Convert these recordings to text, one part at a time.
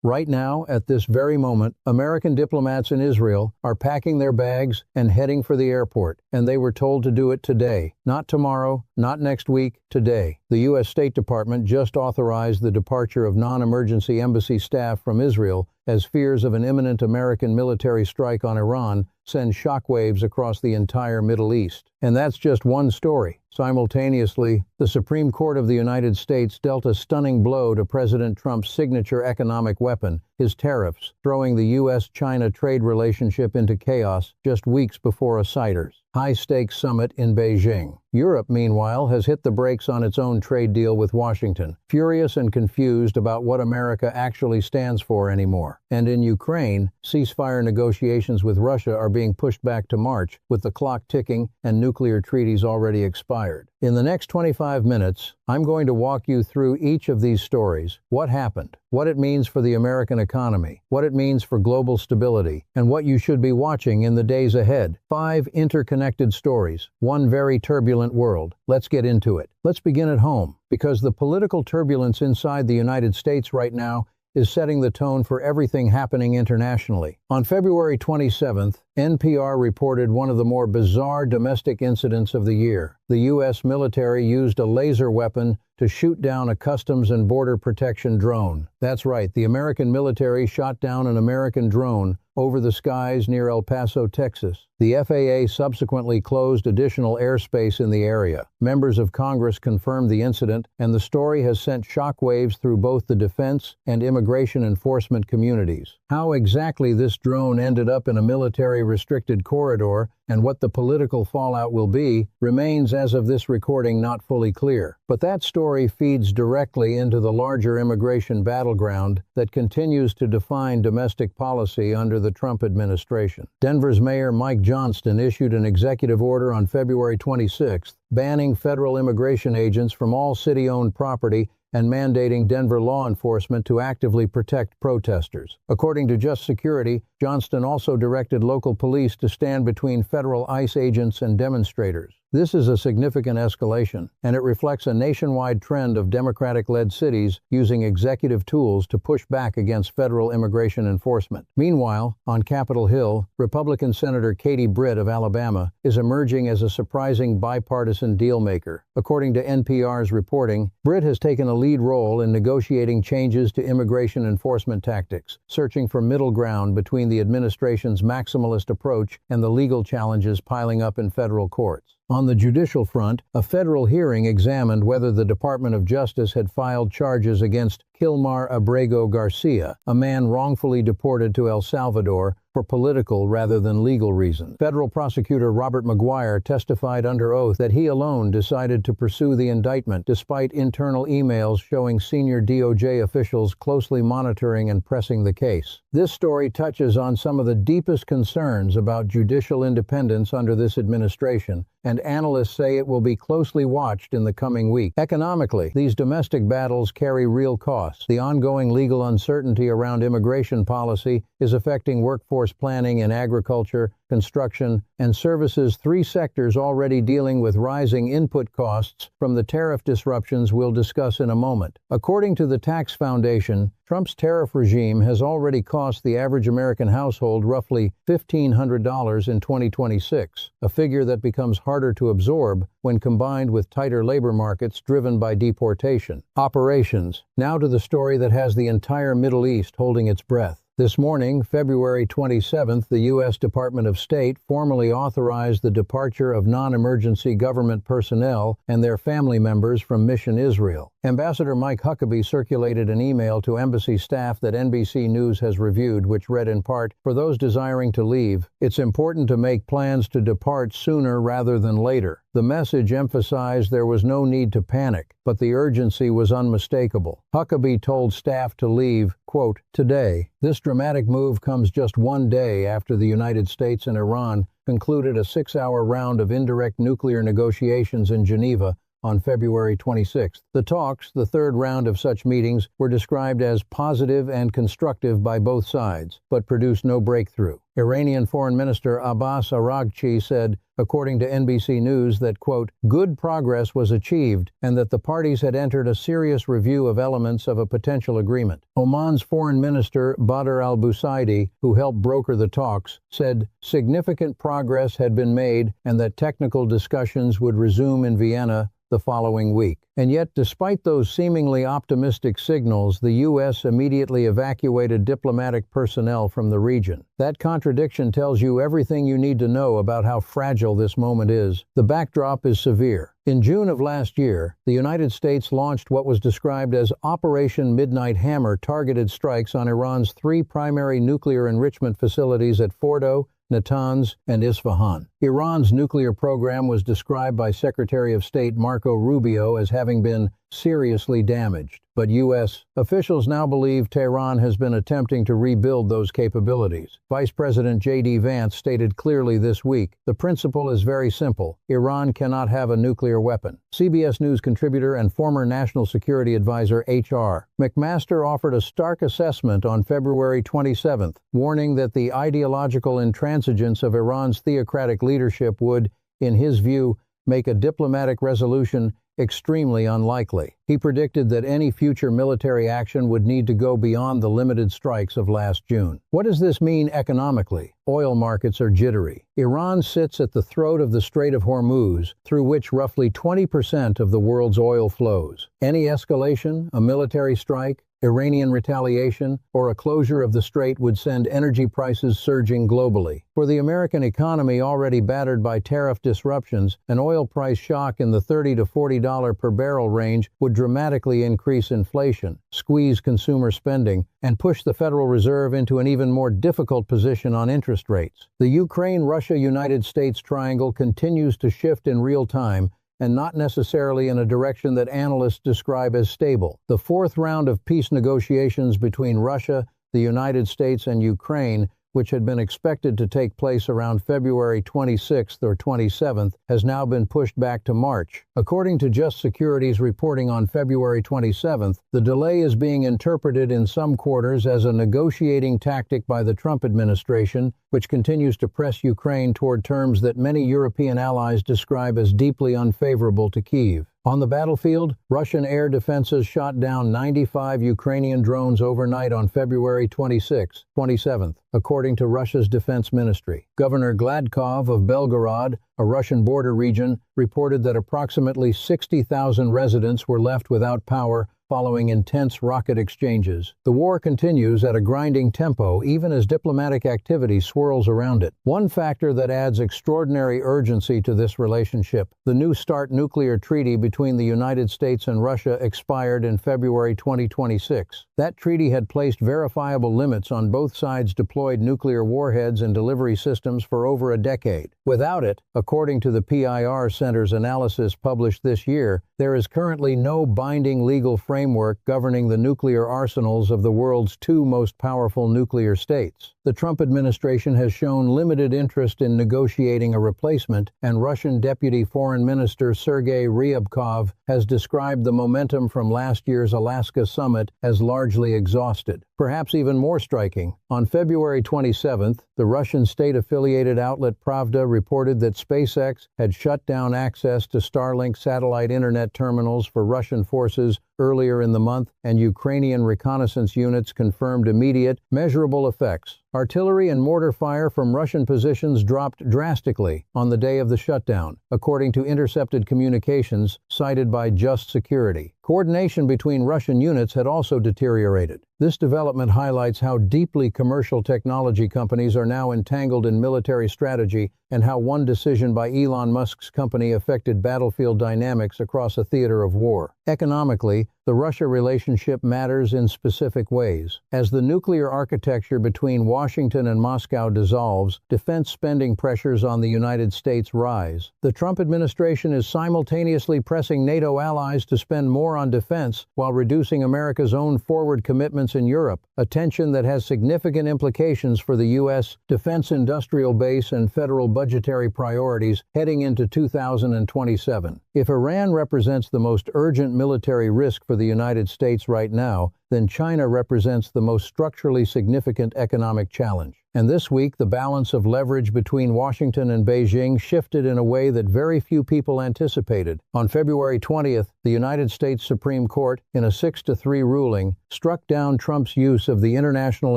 Right now, at this very moment, American diplomats in Israel are packing their bags and heading for the airport, and they were told to do it today. Not tomorrow, not next week, today. The U.S. State Department just authorized the departure of non-emergency embassy staff from Israel as fears of an imminent American military strike on Iran send shockwaves across the entire Middle East. And that's just one story. Simultaneously, the Supreme Court of the United States dealt a stunning blow to President Trump's signature economic weapon, his tariffs, throwing the U.S.-China trade relationship into chaos just weeks before a CITES high-stakes summit in Beijing. Europe, meanwhile, has hit the brakes on its own trade deal with Washington, furious and confused about what America actually stands for anymore. And in Ukraine, ceasefire negotiations with Russia are being pushed back to March, with the clock ticking and nuclear treaties already expired. In the next 25 minutes, I'm going to walk you through each of these stories, what happened, what it means for the American economy, what it means for global stability, and what you should be watching in the days ahead. 5 interconnected stories, one very turbulent world. Let's get into it. Let's begin at home, because the political turbulence inside the United States right now is setting the tone for everything happening internationally. On February 27th, NPR reported one of the more bizarre domestic incidents of the year. The U.S. military used a laser weapon to shoot down a Customs and Border Protection drone. That's right, the American military shot down an American drone over the skies near El Paso, Texas. The FAA subsequently closed additional airspace in the area. Members of Congress confirmed the incident, and the story has sent shockwaves through both the defense and immigration enforcement communities. How exactly this drone ended up in a military-restricted corridor and what the political fallout will be remains, as of this recording, not fully clear. But that story feeds directly into the larger immigration battleground that continues to define domestic policy under the Trump administration. Denver's Mayor Mike Johnston issued an executive order on February 26th banning federal immigration agents from all city-owned property and mandating Denver law enforcement to actively protect protesters. According to Just Security, Johnston also directed local police to stand between federal ICE agents and demonstrators. This is a significant escalation, and it reflects a nationwide trend of Democratic-led cities using executive tools to push back against federal immigration enforcement. Meanwhile, on Capitol Hill, Republican Senator Katie Britt of Alabama is emerging as a surprising bipartisan deal-maker. According to NPR's reporting, Britt has taken a lead role in negotiating changes to immigration enforcement tactics, searching for middle ground between the administration's maximalist approach and the legal challenges piling up in federal courts. On the judicial front, a federal hearing examined whether the Department of Justice had filed charges against Kilmar Abrego Garcia, a man wrongfully deported to El Salvador for political rather than legal reasons. Federal prosecutor Robert McGuire testified under oath that he alone decided to pursue the indictment despite internal emails showing senior DOJ officials closely monitoring and pressing the case. This story touches on some of the deepest concerns about judicial independence under this administration, and analysts say it will be closely watched in the coming week. Economically, these domestic battles carry real costs. The ongoing legal uncertainty around immigration policy is affecting workforce planning in agriculture, construction, and services, 3 sectors already dealing with rising input costs from the tariff disruptions we'll discuss in a moment. According to the Tax Foundation, Trump's tariff regime has already cost the average American household roughly $1,500 in 2026, a figure that becomes harder to absorb when combined with tighter labor markets driven by deportation. Operations. Now to the story that has the entire Middle East holding its breath. This morning, February 27th, the U.S. Department of State formally authorized the departure of non-emergency government personnel and their family members from Mission Israel. Ambassador Mike Huckabee circulated an email to embassy staff that NBC News has reviewed, which read in part, "For those desiring to leave, it's important to make plans to depart sooner rather than later." The message emphasized there was no need to panic, but the urgency was unmistakable. Huckabee told staff to leave, quote, "today." This dramatic move comes just one day after the United States and Iran concluded a 6-hour round of indirect nuclear negotiations in Geneva on February 26. The talks, the third round of such meetings, were described as positive and constructive by both sides, but produced no breakthrough. Iranian Foreign Minister Abbas Araghchi said, according to NBC News, that, quote, good progress was achieved and that the parties had entered a serious review of elements of a potential agreement. Oman's Foreign Minister Badr al-Busaidi, who helped broker the talks, said significant progress had been made and that technical discussions would resume in Vienna the following week. And yet, despite those seemingly optimistic signals, the U.S. immediately evacuated diplomatic personnel from the region. That contradiction tells you everything you need to know about how fragile this moment is. The backdrop is severe. In June of last year, the United States launched what was described as Operation Midnight Hammer targeted strikes on Iran's three primary nuclear enrichment facilities at Fordo, Natanz, and Isfahan. Iran's nuclear program was described by Secretary of State Marco Rubio as having been seriously damaged, but U.S. officials now believe Tehran has been attempting to rebuild those capabilities. Vice President J.D. Vance stated clearly this week, the principle is very simple. Iran cannot have a nuclear weapon. CBS News contributor and former National Security Advisor H.R. McMaster offered a stark assessment on February 27th, warning that the ideological intransigence of Iran's theocratic leadership would, in his view, make a diplomatic resolution extremely unlikely. He predicted that any future military action would need to go beyond the limited strikes of last June. What does this mean economically? Oil markets are jittery. Iran sits at the throat of the Strait of Hormuz, through which roughly 20% of the world's oil flows. Any escalation, a military strike, Iranian retaliation, or a closure of the strait would send energy prices surging globally. For the American economy already battered by tariff disruptions, an oil price shock in the $30 to $40 per barrel range would dramatically increase inflation, squeeze consumer spending, and push the Federal Reserve into an even more difficult position on interest rates. The Ukraine-Russia-United States triangle continues to shift in real time, and not necessarily in a direction that analysts describe as stable. The fourth round of peace negotiations between Russia, the United States, and Ukraine, which had been expected to take place around February 26th or 27th, has now been pushed back to March. According to Just Security's reporting on February 27th, the delay is being interpreted in some quarters as a negotiating tactic by the Trump administration, which continues to press Ukraine toward terms that many European allies describe as deeply unfavorable to Kyiv. On the battlefield, Russian air defenses shot down 95 Ukrainian drones overnight on February 27th, according to Russia's defense ministry. Governor Gladkov of Belgorod, a Russian border region, reported that approximately 60,000 residents were left without power following intense rocket exchanges. The war continues at a grinding tempo even as diplomatic activity swirls around it. One factor that adds extraordinary urgency to this relationship, the New START nuclear treaty between the United States and Russia expired in February 2026. That treaty had placed verifiable limits on both sides' deployed nuclear warheads and delivery systems for over a decade. Without it, according to the PIR Center's analysis published this year, there is currently no binding legal framework governing the nuclear arsenals of the world's two most powerful nuclear states. The Trump administration has shown limited interest in negotiating a replacement, and Russian Deputy Foreign Minister Sergei Ryabkov has described the momentum from last year's Alaska summit as largely exhausted. Perhaps even more striking, on February 27th, the Russian state-affiliated outlet Pravda reported that SpaceX had shut down access to Starlink satellite internet terminals for Russian forces earlier in the month, and Ukrainian reconnaissance units confirmed immediate, measurable effects. Artillery and mortar fire from Russian positions dropped drastically on the day of the shutdown, according to intercepted communications cited by Just Security. Coordination between Russian units had also deteriorated. This development highlights how deeply commercial technology companies are now entangled in military strategy and how one decision by Elon Musk's company affected battlefield dynamics across a theater of war. Economically, the Russia relationship matters in specific ways. As the nuclear architecture between Washington and Moscow dissolves, defense spending pressures on the United States rise. The Trump administration is simultaneously pressing NATO allies to spend more on defense while reducing America's own forward commitments in Europe, a tension that has significant implications for the U.S. defense industrial base and federal budgetary priorities heading into 2027. If Iran represents the most urgent military risk for the United States right now, then China represents the most structurally significant economic challenge. And this week, the balance of leverage between Washington and Beijing shifted in a way that very few people anticipated. On February 20th, the United States Supreme Court, in a 6-3 ruling, struck down Trump's use of the International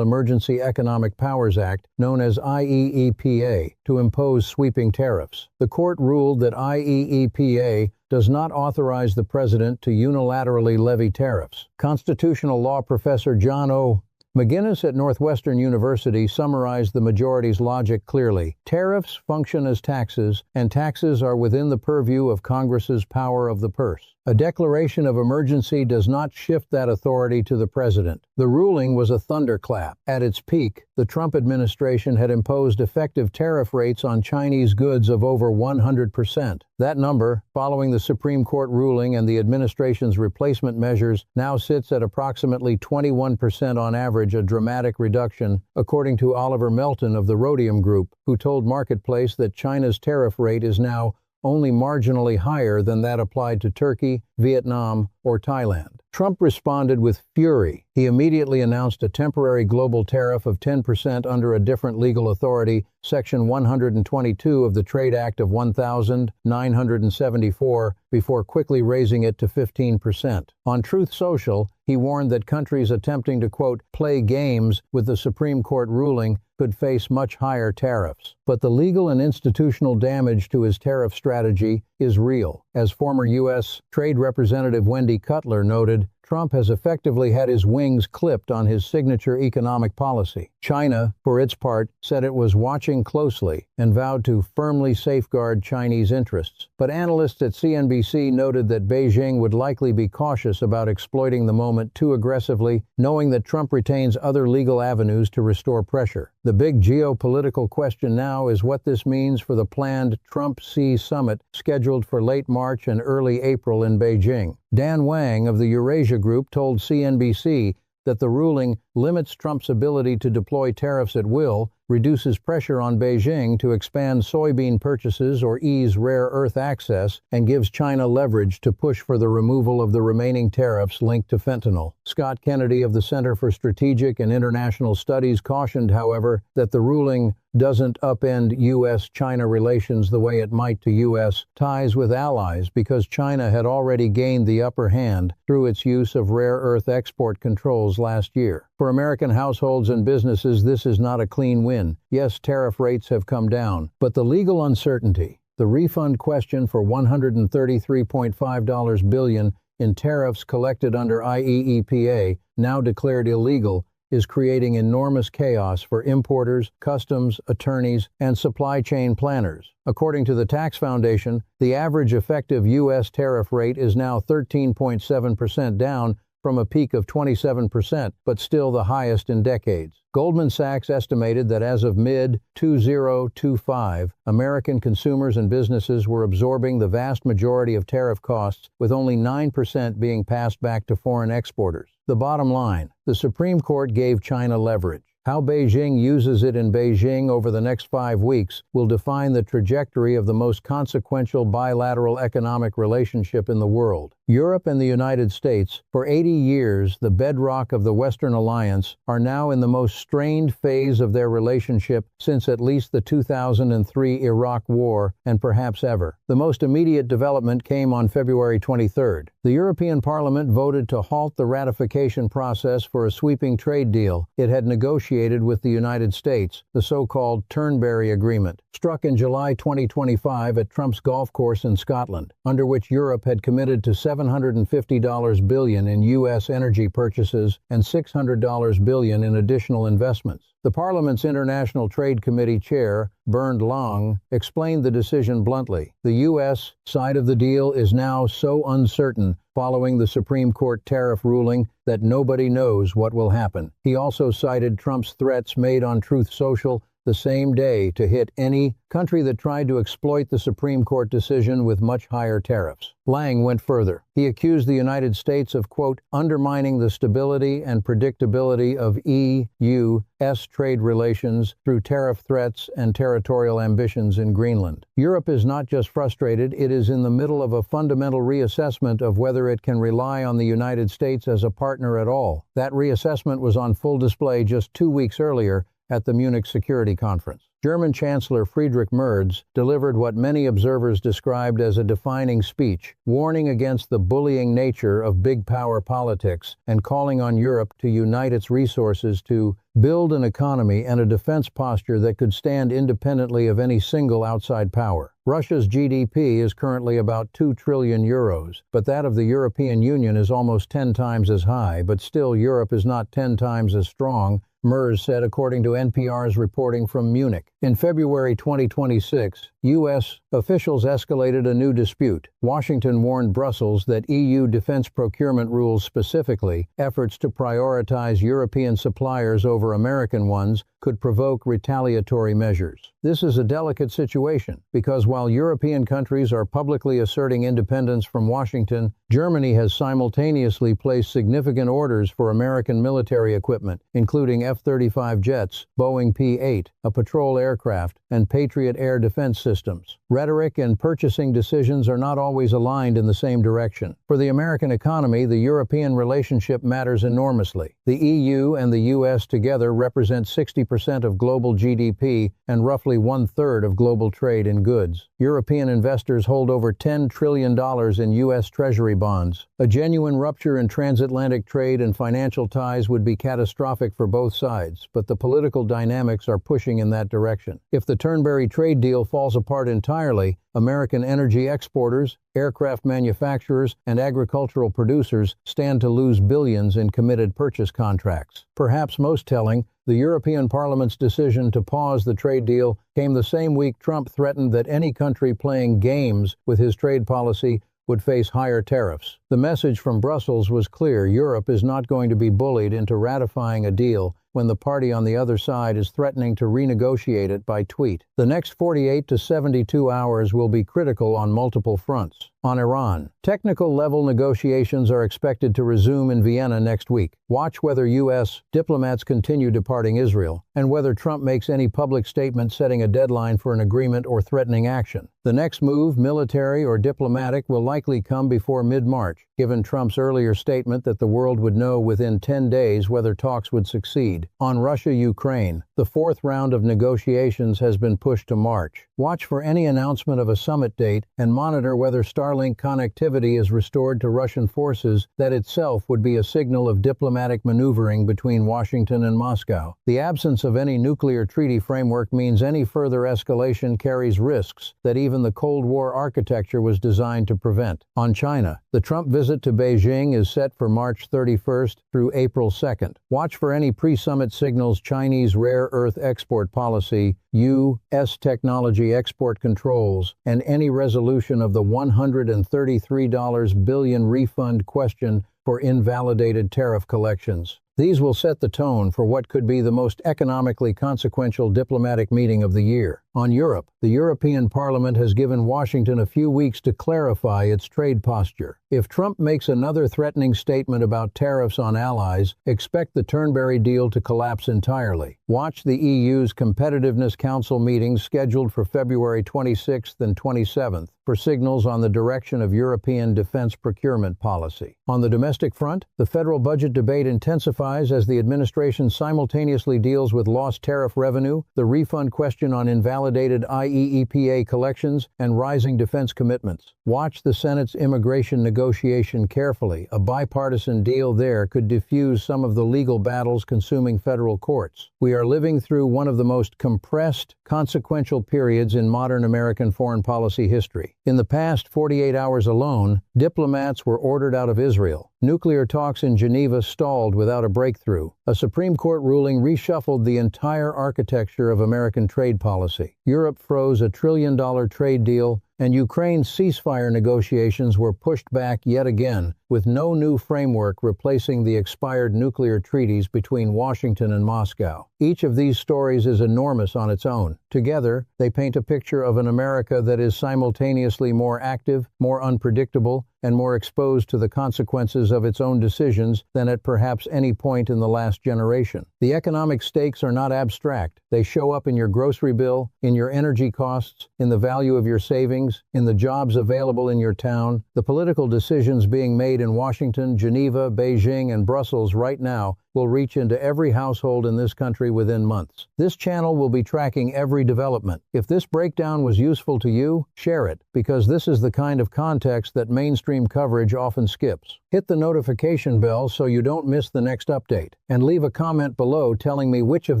Emergency Economic Powers Act, known as IEEPA, to impose sweeping tariffs. The court ruled that IEEPA does not authorize the president to unilaterally levy tariffs. Constitutional law professor John O. McGinnis at Northwestern University summarized the majority's logic clearly. Tariffs function as taxes, and taxes are within the purview of Congress's power of the purse. A declaration of emergency does not shift that authority to the president. The ruling was a thunderclap. At its peak, the Trump administration had imposed effective tariff rates on Chinese goods of over 100%. That number, following the Supreme Court ruling and the administration's replacement measures, now sits at approximately 21% on average, a dramatic reduction, according to Oliver Melton of the Rhodium Group, who told Marketplace that China's tariff rate is now only marginally higher than that applied to Turkey, Vietnam, or Thailand. Trump responded with fury. He immediately announced a temporary global tariff of 10% under a different legal authority, Section 122 of the Trade Act of 1974, before quickly raising it to 15%. On Truth Social, he warned that countries attempting to, quote, play games with the Supreme Court ruling could face much higher tariffs. But the legal and institutional damage to his tariff strategy is real. As former U.S. Trade Representative Wendy Cutler noted, Trump has effectively had his wings clipped on his signature economic policy. China, for its part, said it was watching closely and vowed to firmly safeguard Chinese interests. But analysts at CNBC noted that Beijing would likely be cautious about exploiting the moment too aggressively, knowing that Trump retains other legal avenues to restore pressure. The big geopolitical question now is what this means for the planned Trump-Xi summit scheduled for late March and early April in Beijing. Dan Wang of the Eurasia Group told CNBC that the ruling limits Trump's ability to deploy tariffs at will, reduces pressure on Beijing to expand soybean purchases or ease rare earth access, and gives China leverage to push for the removal of the remaining tariffs linked to fentanyl. Scott Kennedy of the Center for Strategic and International Studies cautioned, however, that the ruling doesn't upend U.S.-China relations the way it might to U.S. ties with allies, because China had already gained the upper hand through its use of rare earth export controls last year. For American households and businesses, this is not a clean win. Yes, tariff rates have come down, but the legal uncertainty, the refund question for $133.5 billion in tariffs collected under IEEPA, now declared illegal, is creating enormous chaos for importers, customs, attorneys, and supply chain planners. According to the Tax Foundation, the average effective U.S. tariff rate is now 13.7% down from a peak of 27%, but still the highest in decades. Goldman Sachs estimated that as of mid-2025, American consumers and businesses were absorbing the vast majority of tariff costs, with only 9% being passed back to foreign exporters. The bottom line, the Supreme Court gave China leverage. How Beijing uses it in Beijing over the next 5 weeks will define the trajectory of the most consequential bilateral economic relationship in the world. Europe and the United States, for 80 years the bedrock of the Western alliance, are now in the most strained phase of their relationship since at least the 2003 Iraq War, and perhaps ever. The most immediate development came on February 23rd. The European Parliament voted to halt the ratification process for a sweeping trade deal it had negotiated with the United States, the so-called Turnberry Agreement, struck in July 2025 at Trump's golf course in Scotland, under which Europe had committed to $750 billion in U.S. energy purchases and $600 billion in additional investments. The Parliament's International Trade Committee Chair, Bernd Lange, explained the decision bluntly. The U.S. side of the deal is now so uncertain following the Supreme Court tariff ruling that nobody knows what will happen. He also cited Trump's threats made on Truth Social, the same day to hit any country that tried to exploit the Supreme Court decision with much higher tariffs. Lang went further. He accused the United States of, quote, undermining the stability and predictability of EU-US trade relations through tariff threats and territorial ambitions in Greenland. Europe is not just frustrated, it is in the middle of a fundamental reassessment of whether it can rely on the United States as a partner at all. That reassessment was on full display just 2 weeks earlier at the Munich Security Conference. German Chancellor Friedrich Merz delivered what many observers described as a defining speech, warning against the bullying nature of big power politics and calling on Europe to unite its resources to build an economy and a defense posture that could stand independently of any single outside power. Russia's GDP is currently about 2 trillion euros, but that of the European Union is almost 10 times as high, but still Europe is not 10 times as strong, Merz said according to NPR's reporting from Munich. In February 2026, U.S. officials escalated a new dispute. Washington warned Brussels that EU defense procurement rules, specifically efforts to prioritize European suppliers over American ones, could provoke retaliatory measures. This is a delicate situation because while European countries are publicly asserting independence from Washington, Germany has simultaneously placed significant orders for American military equipment, including F-35 jets, Boeing P-8, a patrol aircraft, and Patriot air defense systems. Rhetoric and purchasing decisions are not always aligned in the same direction. For the American economy, the European relationship matters enormously. The EU and the US together represent 60% of global GDP and roughly 1/3 of global trade in goods. European investors hold over $10 trillion in U.S. Treasury bonds. A genuine rupture in transatlantic trade and financial ties would be catastrophic for both sides, but the political dynamics are pushing in that direction. If the Turnberry trade deal falls apart entirely, American energy exporters, aircraft manufacturers, and agricultural producers stand to lose billions in committed purchase contracts. Perhaps most telling, the European Parliament's decision to pause the trade deal came the same week Trump threatened that any country playing games with his trade policy would face higher tariffs. The message from Brussels was clear: Europe is not going to be bullied into ratifying a deal when the party on the other side is threatening to renegotiate it by tweet. The next 48 to 72 hours will be critical on multiple fronts. On Iran, technical level negotiations are expected to resume in Vienna next week. Watch whether U.S. diplomats continue departing Israel, and whether Trump makes any public statement setting a deadline for an agreement or threatening action. The next move, military or diplomatic, will likely come before mid-March, given Trump's earlier statement that the world would know within 10 days whether talks would succeed. On Russia-Ukraine, the fourth round of negotiations has been pushed to March. Watch for any announcement of a summit date and monitor whether Starlink connectivity is restored to Russian forces. That itself would be a signal of diplomatic maneuvering between Washington and Moscow. The absence of any nuclear treaty framework means any further escalation carries risks that even the Cold War architecture was designed to prevent. On China, the Trump visit to Beijing is set for March 31st through April 2nd. Watch for any pre-summit signals Chinese rare earth export policy, U.S. technology export controls, and any resolution of the $133 billion refund question for invalidated tariff collections. These will set the tone for what could be the most economically consequential diplomatic meeting of the year. On Europe, the European Parliament has given Washington a few weeks to clarify its trade posture. If Trump makes another threatening statement about tariffs on allies, expect the Turnberry deal to collapse entirely. Watch the EU's Competitiveness Council meetings scheduled for February 26th and 27th for signals on the direction of European defense procurement policy. On the domestic front, the federal budget debate intensifies as the administration simultaneously deals with lost tariff revenue, the refund question on invalidated IEEPA collections, and rising defense commitments. Watch the Senate's immigration negotiation carefully. A bipartisan deal there could diffuse some of the legal battles consuming federal courts. We are living through one of the most compressed, consequential periods in modern American foreign policy history. In the past 48 hours alone, diplomats were ordered out of Israel. Nuclear talks in Geneva stalled without a breakthrough. A Supreme Court ruling reshuffled the entire architecture of American trade policy. Europe froze a $1 trillion trade deal, And Ukraine's ceasefire negotiations were pushed back yet again, with no new framework replacing the expired nuclear treaties between Washington and Moscow. Each of these stories is enormous on its own. Together, they paint a picture of an America that is simultaneously more active, more unpredictable, and more exposed to the consequences of its own decisions than at perhaps any point in the last generation. The economic stakes are not abstract. They show up in your grocery bill, in your energy costs, in the value of your savings, in the jobs available in your town. The political decisions being made in Washington, Geneva, Beijing, and Brussels right now will reach into every household in this country within months. This channel will be tracking every development. If this breakdown was useful to you, share it, because this is the kind of context that mainstream coverage often skips. Hit the notification bell so you don't miss the next update, and leave a comment below telling me which of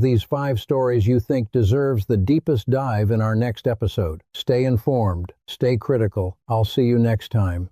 these 5 stories you think deserves the deepest dive in our next episode. Stay informed, stay critical. I'll see you next time.